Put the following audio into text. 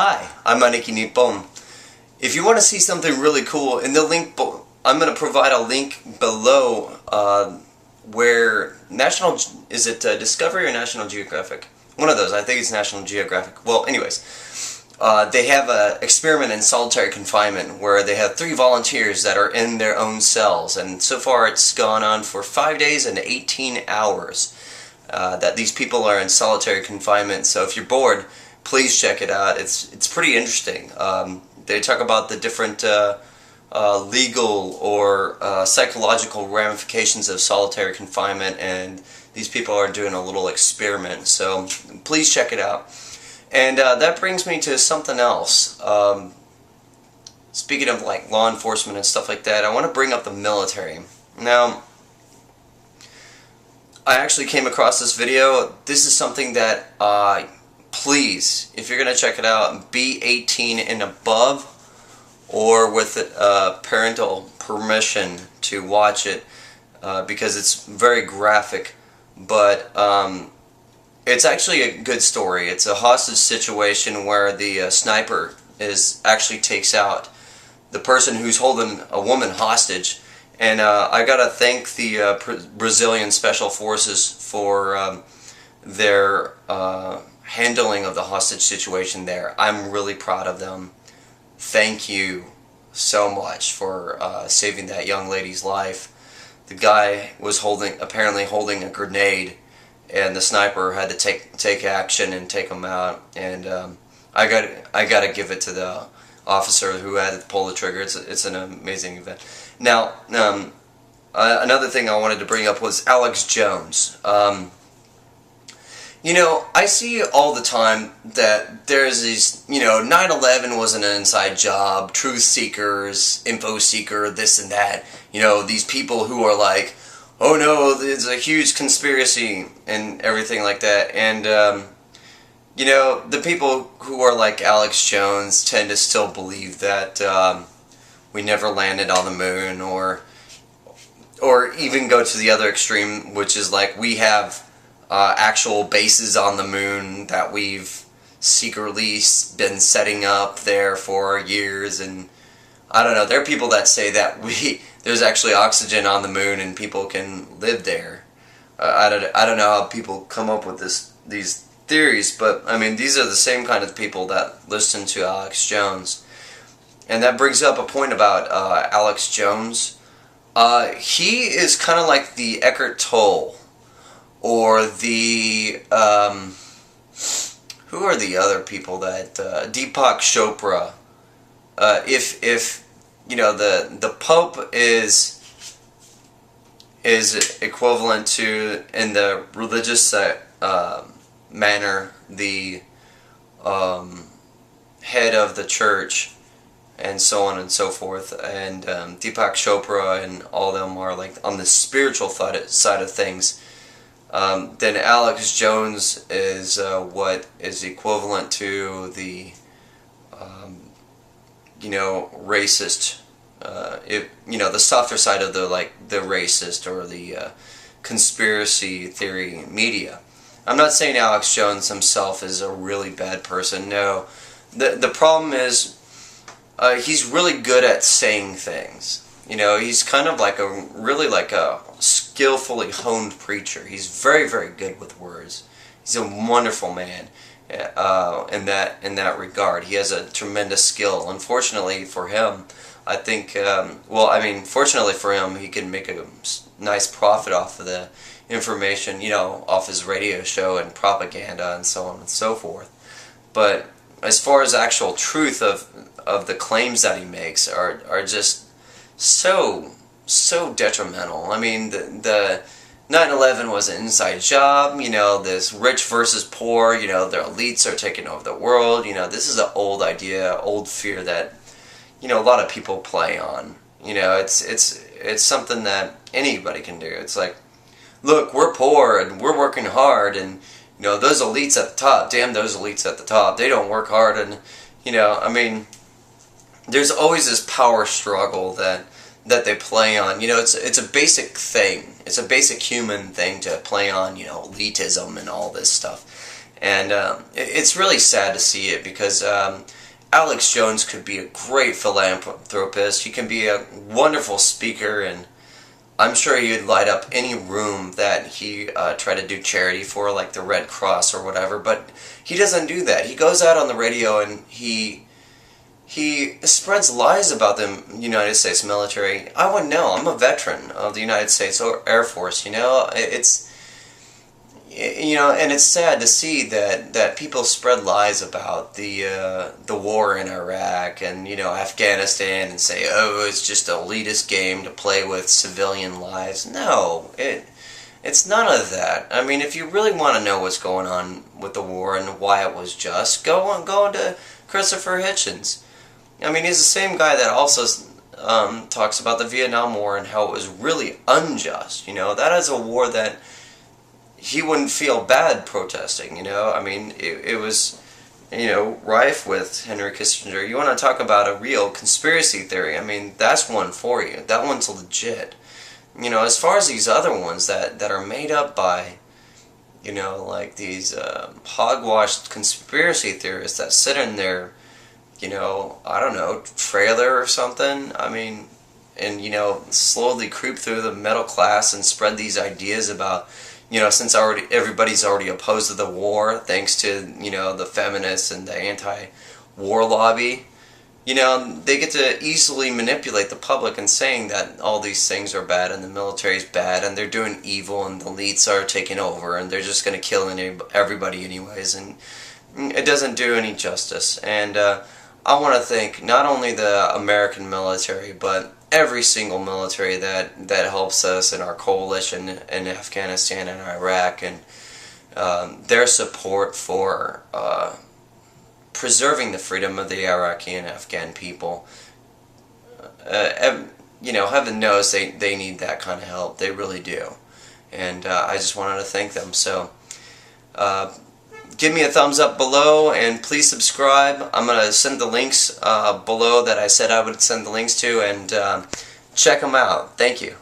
Hi, I'm Aniki Nippon. If you want to see something really cool, in the link, I'm going to provide a link below where is it Discovery or National Geographic? One of those. I think it's National Geographic. Well, anyways, they have an experiment in solitary confinement where they have 3 volunteers that are in their own cells, and so far it's gone on for 5 days and 18 hours that these people are in solitary confinement. So if you're bored, please check it out. It's pretty interesting. They talk about the different legal or psychological ramifications of solitary confinement, and these people are doing a little experiment. So please check it out. And that brings me to something else. Speaking of like law enforcement and stuff like that, I want to bring up the military. Now, I actually came across this video. This is something that please, if you're going to check it out, be 18 and above, or with parental permission to watch it, because it's very graphic, but it's actually a good story. It's a hostage situation where the sniper actually takes out the person who's holding a woman hostage, and I gotta thank the Brazilian Special Forces for their handling of the hostage situation there. I'm really proud of them. Thank you so much for saving that young lady's life. The guy was apparently holding a grenade, and the sniper had to take action and take him out. And I gotta give it to the officer who had to pull the trigger. It's an amazing event. Now, another thing I wanted to bring up was Alex Jones. You know, I see all the time that there's these, 9/11 was an inside job, truth seekers, info seeker, this and that. These people who are like, oh no, there's a huge conspiracy and everything like that. And, the people who are like Alex Jones tend to still believe that we never landed on the moon, or even go to the other extreme, which is like we have actual bases on the moon that we've secretly been setting up there for years. And I don't know, there are people that say that there's actually oxygen on the moon and people can live there. I don't know how people come up with these theories, but I mean, these are the same kind of people that listen to Alex Jones. And that brings up a point about Alex Jones. He is kind of like the Eckhart Tolle, or the who are the other people that Deepak Chopra. If the Pope is equivalent to, in the religious manner, the head of the church, and so on and so forth, and Deepak Chopra and all them are like on the spiritual side of things, then Alex Jones is what is equivalent to the racist, the softer side of the racist or the conspiracy theory media. I'm not saying Alex Jones himself is a really bad person. No, the problem is he's really good at saying things. He's kind of like a skillfully honed preacher. He's very, very good with words. He's a wonderful man in that regard. He has a tremendous skill. Unfortunately for him, I think, fortunately for him, he can make a nice profit off of the information, off his radio show and propaganda and so on and so forth. But as far as actual truth of the claims that he makes are just so detrimental. I mean, the 9/11 was an inside job. This rich versus poor. The elites are taking over the world. This is an old idea, old fear that a lot of people play on. It's something that anybody can do. It's like, look, we're poor and we're working hard, and those elites at the top. Damn those elites at the top. They don't work hard, and I mean, there's always this power struggle that they play on. It's a basic thing. It's a basic human thing to play on, elitism and all this stuff. And it's really sad to see it because Alex Jones could be a great philanthropist. He can be a wonderful speaker, and I'm sure he'd light up any room that he tried to do charity for, like the Red Cross or whatever. But he doesn't do that. He goes out on the radio and he spreads lies about the United States military. I wouldn't know. I'm a veteran of the United States Air Force. And it's sad to see that people spread lies about the war in Iraq and Afghanistan and say, oh, it's just an elitist game to play with civilian lives. No, it's none of that. I mean, if you really want to know what's going on with the war and why it was just, go into Christopher Hitchens. I mean, he's the same guy that also talks about the Vietnam War and how it was really unjust. That is a war that he wouldn't feel bad protesting, I mean, it was, rife with Henry Kissinger. You want to talk about a real conspiracy theory, I mean, that's one for you. That one's legit. As far as these other ones that are made up by, like these hogwashed conspiracy theorists that sit in their, I don't know, trailer or something, I mean, and, slowly creep through the middle class and spread these ideas about, since everybody's already opposed to the war, thanks to, the feminists and the anti-war lobby, they get to easily manipulate the public in saying that all these things are bad and the military's bad and they're doing evil and the elites are taking over and they're just going to kill everybody anyways, and it doesn't do any justice. And I want to thank not only the American military, but every single military that helps us in our coalition in Afghanistan and Iraq, and their support for preserving the freedom of the Iraqi and Afghan people. Heaven knows they need that kind of help. They really do. And I just wanted to thank them. So give me a thumbs up below and please subscribe. I'm going to send the links below that I said I would send the links to, and check them out. Thank you.